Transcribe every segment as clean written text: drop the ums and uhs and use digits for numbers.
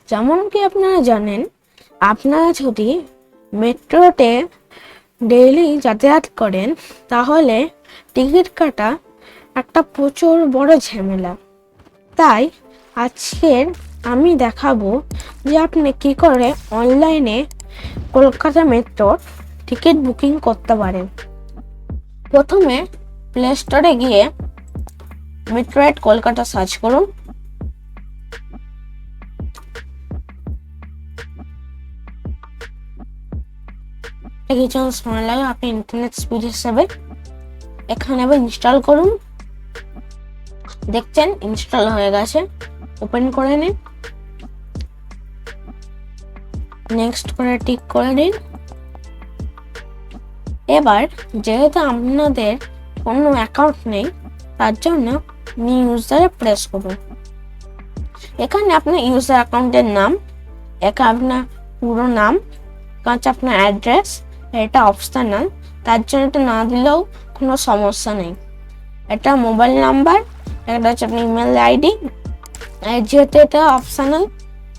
যেমন কি আপনারা জানেন, আপনারা যদি মেট্রোতে ডেইলি যাতায়াত করেন তাহলে টিকিট কাটা একটা প্রচুর বড় ঝামেলা। তাই আজকের আমি দেখাবো যে আপনি কি করে অনলাইনে কলকাতা মেট্রোর টিকিট বুকিং করতে পারেন। প্রথমে প্লে স্টোরে গিয়ে মেট্রো রাইড কলকাতা সার্চ করুন। কিছু সময় লাগে, আপনি ইন্টারনেট স্পিড হিসেবে এখানে আবার ইনস্টল করুন। দেখছেন ইনস্টল হয়ে গেছে, ওপেন করে নিন, নেক্সট করে টিক করে দিন। এবার যেহেতু আপনাদের কোনো অ্যাকাউন্ট নেই তার জন্য নিউ ইউজারে প্রেস করুন। এখানে আপনার ইউজার অ্যাকাউন্টের নাম, এখানে আপনার পুরো নাম, কাছে আপনার অ্যাড্রেস, এটা অপশনাল, তার জন্য এটা না দিলেও কোনো সমস্যা নেই। এটা মোবাইল নাম্বার, এটা হচ্ছে আপনার ইমেল আইডি, যেহেতু এটা অপশনাল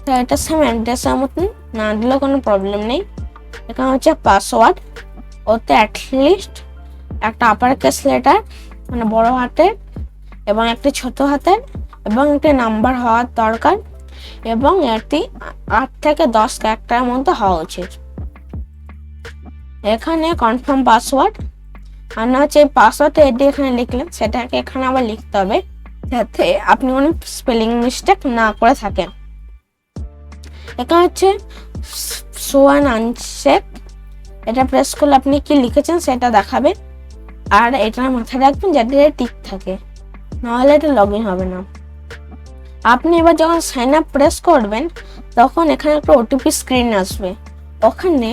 তো এটা সেম অ্যাড্রেসের মতন, না দিলেও কোনো প্রবলেম নেই। এখানে হচ্ছে পাসওয়ার্ড, ওতে অ্যাটলিস্ট একটা আপার কেস লেটার মানে বড় হাতের এবং একটি ছোট হাতের এবং একটি নাম্বার হওয়ার দরকার, এবং এটি 8 থেকে 10 ক্যারেক্টারের মধ্যে হওয়া উচিত। এখানে কনফার্ম পাসওয়ার্ড, আর না হচ্ছে পাসওয়ার্ডটা এটি এখানে লিখলেন সেটাকে এখানে আবার লিখতে হবে যাতে আপনি কোনো স্পেলিং মিস্টেক না করে থাকেন। এখানে হচ্ছে শো অ্যান্ড আনচেক, এটা প্রেস করলে আপনি কি লিখেছেন সেটা দেখাবে, আর এটা মাথায় রাখবেন যাতে এটা ঠিক থাকে, নাহলে এটা লগ ইন হবে না। আপনি এবার যখন সাইন আপ প্রেস করবেন তখন এখানে একটা ওটিপি স্ক্রিন আসবে, ওখানে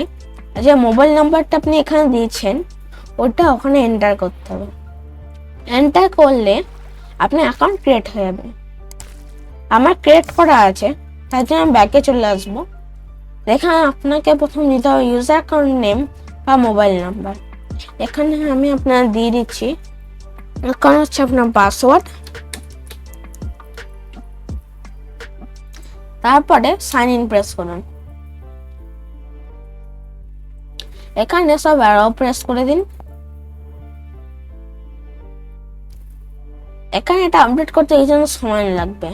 যে মোবাইল নাম্বারটা আপনি এখানে দিয়েছেন ওটা ওখানে এন্টার করতে হবে। এন্টার করলে আপনার অ্যাকাউন্ট ক্রিয়েট হয়ে যাবে। আমার ক্রিয়েট করা আছে, তার জন্য আমি ব্যাকে চলে আসবো। এখানে আপনাকে প্রথম দিতে হবে ইউজার অ্যাকাউন্ট নেম বা মোবাইল নাম্বার। এখানে আমি আপনার দিয়ে দিচ্ছি, এখন হচ্ছে আপনার পাসওয়ার্ড, তারপরে সাইন ইন প্রেস করুন। এখানে সব অ্যারো প্রেস করে দিন। এখানে এটা আপডেট করতে এই জন্য সময় লাগবে।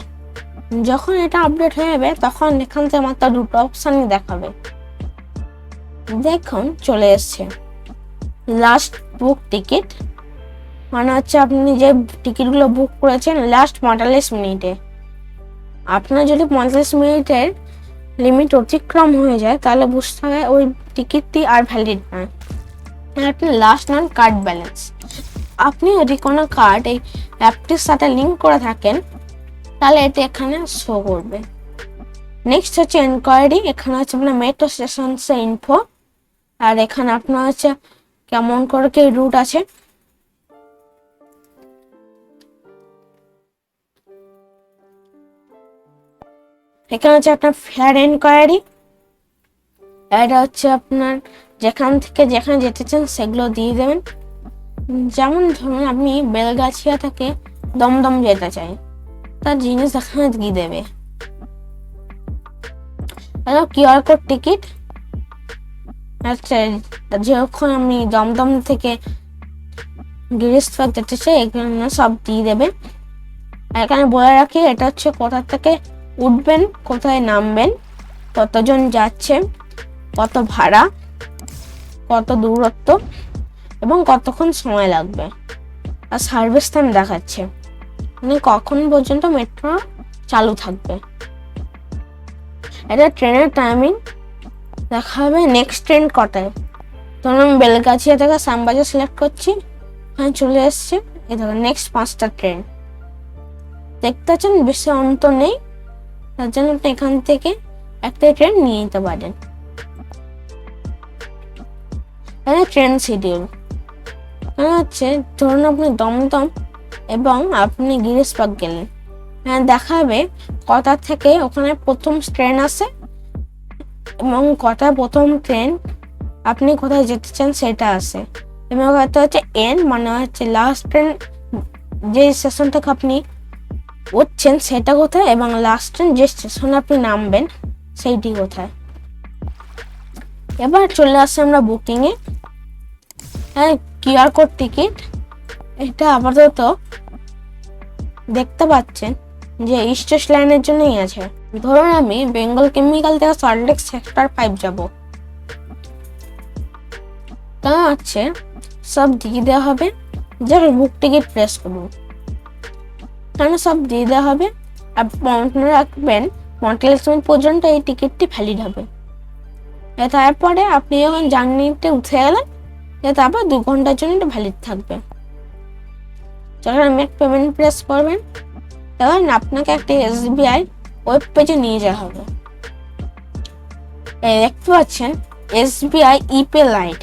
যখন এটা আপডেট হয়ে যাবে তখন এখান থেকে মাত্র দুটো অপশনই দেখাবে। দেখুন চলে এসছে লাস্ট বুক টিকিট, মানে হচ্ছে আপনি যে টিকিটগুলো বুক করেছেন লাস্ট 45 মিনিটে। আপনার যদি 45 মিনিটের লিমিট অতিক্রম হয়ে যায় তাহলে বুঝতে হবে ওই টিকিটটি আর ভ্যালিড নয়। আপনি লাস্ট নন কার্ড ব্যালেন্স, আপনি যদি কোনো কার্ড এই অ্যাপটির সাথে লিঙ্ক করে থাকেন তাহলে এটা এখানে শো করবে। নেক্সট হচ্ছে এনকোয়ারি, এখানে হচ্ছে আপনার মেট্রো স্টেশন ইনফো, আর এখানে আপনার হচ্ছে কেমন করে কি রুট আছে। এখানে হচ্ছে আপনার ফেয়ার এনকোয়ারি, এটা হচ্ছে আপনার যেখান থেকে যেখানে যেতে চান সেগুলো দিয়ে দেবেন। যেমন ধরুন আপনি বেলগাছিয়া থেকে দমদম যেতে চাই, তার জিনিস এখানে দিয়ে দেবে। কিউআর কোড টিকিট, আচ্ছা যখন আমি দমদম থেকে গিরিশপাক যেতে চাই এখানে সব দিয়ে দেবে। এখানে বলে রাখি এটা হচ্ছে কোথা থেকে উঠবেন, কোথায় নামবেন, কতজন যাচ্ছে, কত ভাড়া, কত দূরত্ব এবং কতক্ষণ সময় লাগবে, আর সার্ভিস টাইম দেখাচ্ছে মানে কখন পর্যন্ত মেট্রো চালু থাকবে। এটা ট্রেনের টাইমিং দেখাবে, নেক্সট ট্রেন কটায়। ধরুন আমি বেলগাছিয়া থেকে শ্যামবাজার সিলেক্ট করছি, হ্যাঁ চলে এসছে। এই ধরুন নেক্সট 5টা ট্রেন দেখতে পাচ্ছেন, বেশি অন্তর নেই, তার জন্য আপনি এখান থেকে একটা ট্রেন নিয়ে নিতে পারেন। ট্রেন শিডিউল হচ্ছে ধরুন আপনি দমদম এবং আপনি গিরিশপাক গেলেন, দেখাবে কটা থেকে ওখানে প্রথম ট্রেন আসে এবং কটা প্রথম ট্রেন আপনি কোথায় যেতে চান সেটা আসে, এবং হয়তো হচ্ছে এন মানে হচ্ছে লাস্ট ট্রেন যে স্টেশন থেকে আপনি উঠছেন সেটা কোথায়, এবং লাস্ট ট্রেন যে স্টেশনে আপনি নামবেন সেইটি কোথায়। এবার চলে আসছে আমরা বুকিং এ। হ্যাঁ, কিউআর কোড টিকিট, এটা আপাতত দেখতে পাচ্ছেন যে স্টেজ লাইনের জন্যই আছে। ধরুন আমি বেঙ্গল কেমিক্যাল থেকে সল্টলেক সেক্টর 5 যাব, তা আছে সব দিয়ে দেওয়া হবে। জাস্ট বুক টিকিট প্রেস করুন, এখানে সব দিয়ে দেওয়া হবে। আর মনে রাখবেন 45 মিনিট পর্যন্ত এই টিকিটটি ভ্যালিড হবে। তারপরে আপনি যখন জার্নিতে উঠে গেলেন, তারপর 2 ঘন্টার জন্য এটা ভ্যালিড থাকবে। যখন মেক পেমেন্ট প্রেস করবেন, তখন আপনাকে একটা এসবিআই ওয়েব পেজে নিয়ে যাওয়া হবে। দেখতে পাচ্ছেন এসবিআই ইপে লাইট।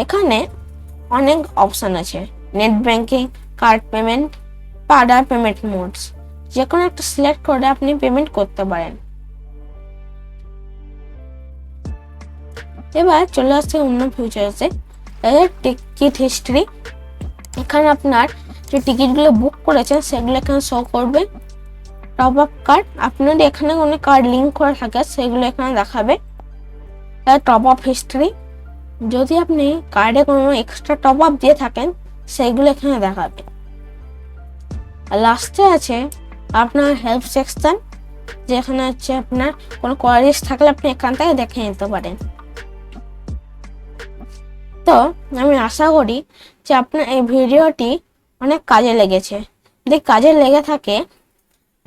এখানে অনেক অপশন আছে, নেট ব্যাংকিং, কার্ড পেমেন্ট, আদার পেমেন্ট মোডস। যে কোনো একটা সিলেক্ট করে আপনি পেমেন্ট করতে পারেন। এবার চলে আসছে অন্য ফিচার্সে, টিকিট হিস্ট্রি। এখানে আপনার যে টিকিটগুলো বুক করেছেন সেগুলো এখানে শো করবে। টপ আপ কার্ড, আপনার এখানে কোনো কার্ড লিঙ্ক করা থাকে সেগুলো এখানে দেখাবে। টপ আপ হিস্ট্রি, যদি আপনি কার্ডে কোনো এক্সট্রা টপ আপ দিয়ে থাকেন সেইগুলো এখানে দেখাবে। আর লাস্টে আছে আপনার হেল্প সেকশন, যেখানে হচ্ছে আপনার কোনো কোয়ারিজ থাকলে আপনি এখান থেকে দেখে নিতে পারেন। তো আমি আশা করি যে আপনার এই ভিডিওটি অনেক কাজে লেগেছে। যদি কাজে লেগে থাকে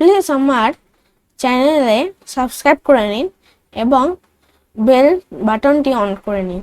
প্লিজ আমার চ্যানেলে সাবস্ক্রাইব করে নিন এবং বেল বাটনটি অন করে নিন।